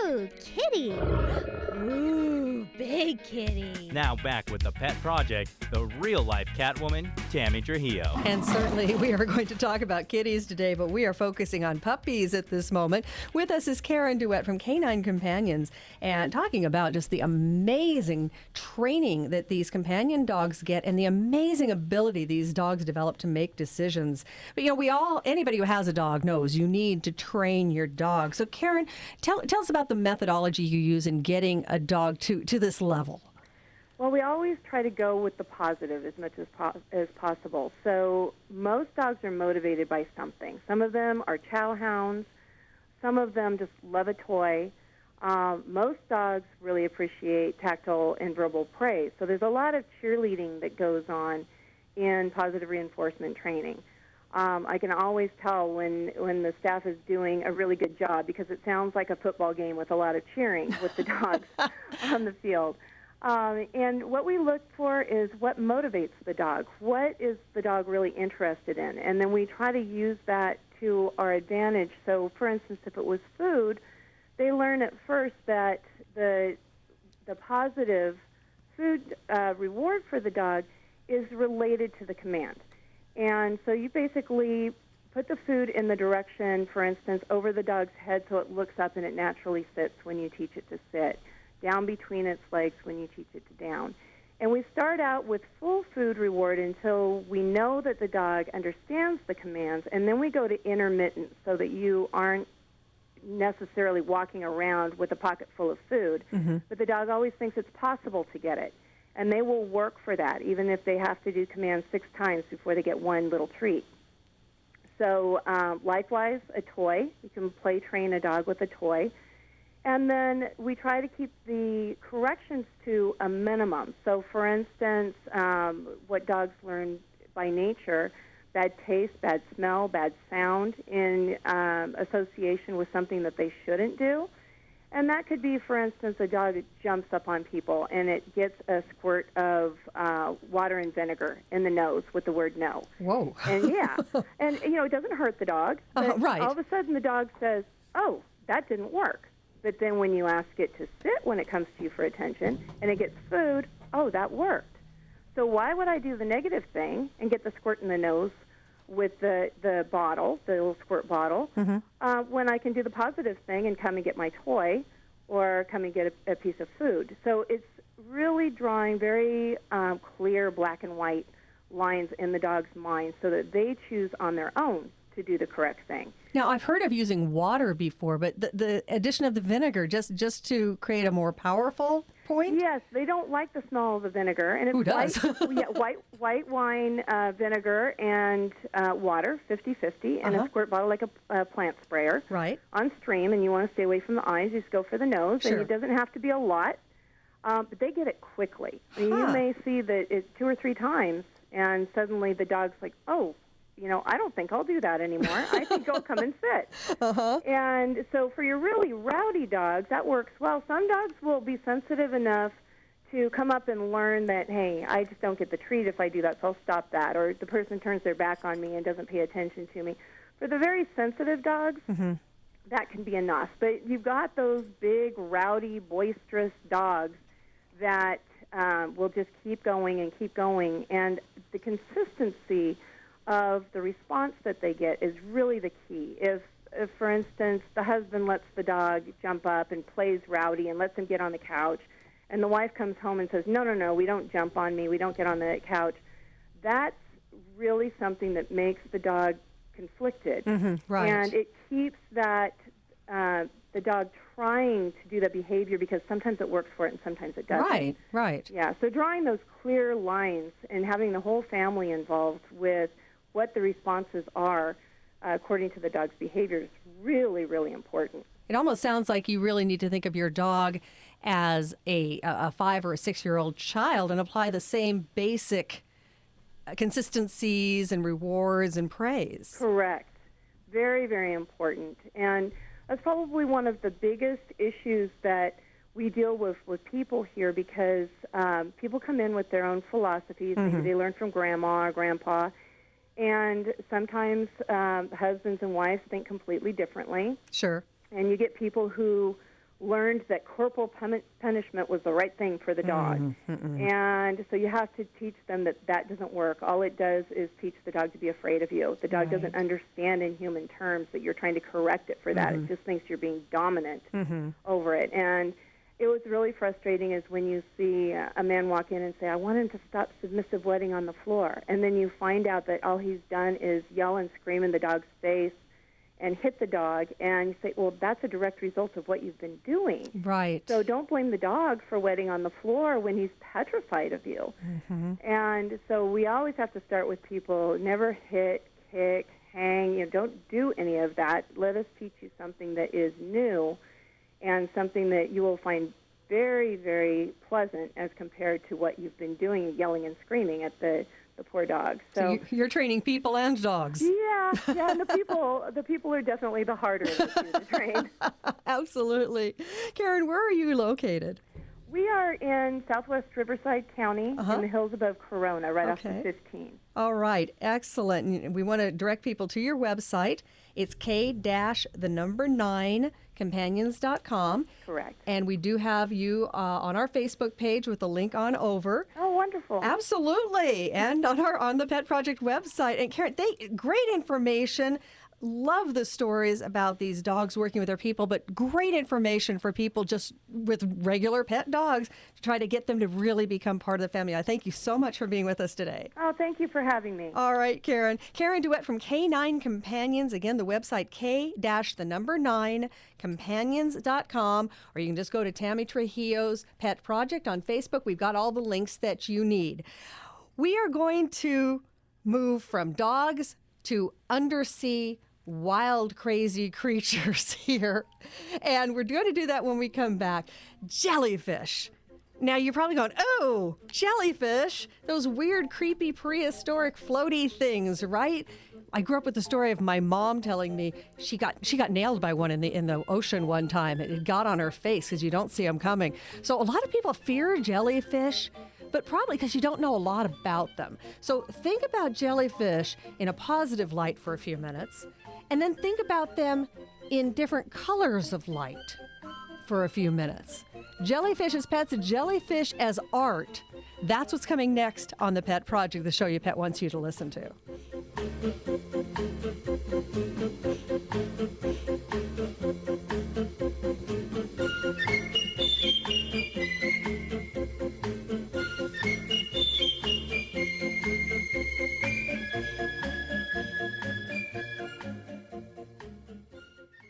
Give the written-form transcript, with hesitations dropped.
Ooh, kitty. Ooh, big kitty. Now back with the Pet Project, the real-life Catwoman, Tammy Trujillo. And certainly we are going to talk about kitties today, but we are focusing on puppies at this moment. With us is Karen Duet from Canine Companions, and talking about just the amazing training that these companion dogs get and the amazing ability these dogs develop to make decisions. But anybody who has a dog knows you need to train your dog. So Karen, tell us about the methodology you use in getting a dog to this level. Well, we always try to go with the positive as much as possible. So most dogs are motivated by something. Some of them are chow hounds. Some of them just love a toy. Most dogs really appreciate tactile and verbal praise. So there's a lot of cheerleading that goes on in positive reinforcement training. I can always tell when the staff is doing a really good job because it sounds like a football game with a lot of cheering with the dogs on the field. And what we look for is what motivates the dog. What is the dog really interested in? And then we try to use that to our advantage. So, for instance, if it was food, they learn at first that the positive food reward for the dog is related to the command. And so you basically put the food in the direction, for instance, over the dog's head so it looks up and it naturally sits when you teach it to sit, down between its legs when you teach it to down. And we start out with full food reward until we know that the dog understands the commands, and then we go to intermittent so that you aren't necessarily walking around with a pocket full of food, but the dog always thinks it's possible to get it. And they will work for that, even if they have to do commands 6 times before they get one little treat. So likewise, a toy. You can play train a dog with a toy. And then we try to keep the corrections to a minimum. So, for instance, what dogs learn by nature, bad taste, bad smell, bad sound in association with something that they shouldn't do. And that could be, for instance, a dog that jumps up on people and it gets a squirt of water and vinegar in the nose with the word no. Whoa. And and it doesn't hurt the dog. But right. All of a sudden the dog says, oh, that didn't work. But then when you ask it to sit when it comes to you for attention and it gets food, oh, that worked. So why would I do the negative thing and get the squirt in the nose with the bottle, the little squirt bottle, when I can do the positive thing and come and get my toy or come and get a piece of food? So it's really drawing very clear black and white lines in the dog's mind so that they choose on their own to do the correct thing. Now, I've heard of using water before, but the addition of the vinegar just to create a more powerful point? Yes, they don't like the smell of the vinegar. And it's Who does? white wine vinegar and water, 50-50, and a squirt bottle like a plant sprayer. Right. On stream, and you want to stay away from the eyes, you just go for the nose. Sure. And it doesn't have to be a lot, but they get it quickly. I mean, you may see that it's 2 or 3 times, and suddenly the dog's like, oh, I don't think I'll do that anymore. I think I'll come and sit. And so for your really rowdy dogs, that works well. Some dogs will be sensitive enough to come up and learn that, hey, I just don't get the treat if I do that, so I'll stop that. Or the person turns their back on me and doesn't pay attention to me. For the very sensitive dogs, that can be enough. But you've got those big, rowdy, boisterous dogs that will just keep going. And the consistency of the response that they get is really the key. If, for instance, the husband lets the dog jump up and plays rowdy and lets him get on the couch, and the wife comes home and says, no, we don't jump on me, we don't get on the couch, that's really something that makes the dog conflicted. Right. And it keeps that the dog trying to do that behavior because sometimes it works for it and sometimes it doesn't. Right. Yeah, so drawing those clear lines and having the whole family involved with what the responses are according to the dog's behavior is really, really important. It almost sounds like you really need to think of your dog as a 5 or a 6-year-old child and apply the same basic consistencies and rewards and praise. Correct. Very, very important. And that's probably one of the biggest issues that we deal with people here because people come in with their own philosophies. Maybe they learn from grandma or grandpa. And sometimes husbands and wives think completely differently. Sure. And you get people who learned that corporal punishment was the right thing for the dog. And so you have to teach them that that doesn't work. All it does is teach the dog to be afraid of you. The dog doesn't understand in human terms that you're trying to correct it for that. It just thinks you're being dominant over it. And it was really frustrating is when you see a man walk in and say, I want him to stop submissive wedding on the floor. And then you find out that all he's done is yell and scream in the dog's face and hit the dog, and you say, well, that's a direct result of what you've been doing. Right. So don't blame the dog for wetting on the floor when he's petrified of you. And so we always have to start with people, never hit, kick, hang, don't do any of that. Let us teach you something that is new and something that you will find very, very pleasant as compared to what you've been doing, yelling and screaming at the poor dog. So you're training people and dogs. Yeah, and the people are definitely the harder of the two to train. Absolutely. Karen, where are you located? We are in southwest Riverside County in the hills above Corona, right off the 15. All right, excellent. We want to direct people to your website. It's k-9companions.com. Correct. And we do have you on our Facebook page with a link on over. Oh, wonderful. Absolutely. And on the Pet Project website. And Karen, great information. Love the stories about these dogs working with their people, but great information for people just with regular pet dogs to try to get them to really become part of the family. I thank you so much for being with us today. Oh, thank you for having me. All right, Karen. Karen DeWitt from K9 Companions. Again, the website k-9companions.com, or you can just go to Tammy Trujillo's Pet Project on Facebook. We've got all the links that you need. We are going to move from dogs to undersea wild, crazy creatures here. And we're going to do that when we come back. Jellyfish. Now, you're probably going, oh, jellyfish, those weird, creepy, prehistoric, floaty things, right? I grew up with the story of my mom telling me she got nailed by one in the ocean one time. It got on her face because you don't see them coming. So a lot of people fear jellyfish, but probably because you don't know a lot about them. So think about jellyfish in a positive light for a few minutes, and then think about them in different colors of light for a few minutes. Jellyfish as pets, jellyfish as art. That's what's coming next on The Pet Project, the show your pet wants you to listen to.